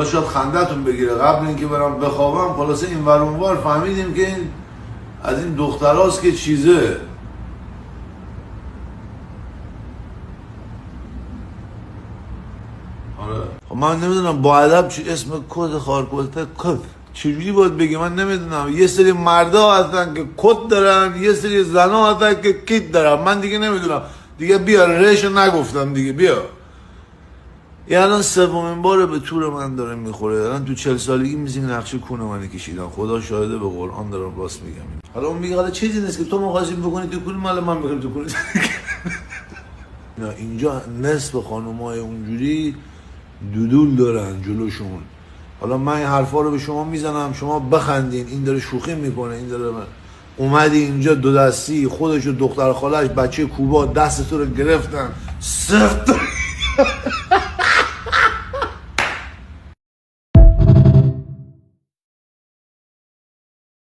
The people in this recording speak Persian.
شاید خنده‌تون بگیره. قبل اینکه برم بخوابم خلاصه این ور اون ور فهمیدیم که این از این دختراست که چیزه. آره خب من نمیدونم با ادب چی اسم کد خارکولته کد چجوری باید بگی، من نمیدونم. یه سری مردا هستن که کد دارن، یه سری زنا هستن که کیت دارن. من دیگه نمیدونم دیگه. بیا رهشو نگفتم دیگه. بیا یه الان سومین باره به تور من داره میخوره. الان تو 40 سالگی میزین نقشه کونه من کشیدن. خدا شاهده به قرآن دارم راست میگم. حالا اون میگه حالا چیزی نیست که تو مخواستیم بکنی تو کونه مال من بگم تو کونه. نه اینجا نصف خانومای اونجوری دودول دارن جلوشون. حالا من این حرفا رو به شما میزنم شما بخندین. این داره شوخی میکنه، این داره اومدی اینجا دو دستی خودش و دختر خالش بچه کوبا دست تو رو گرفتن سفت.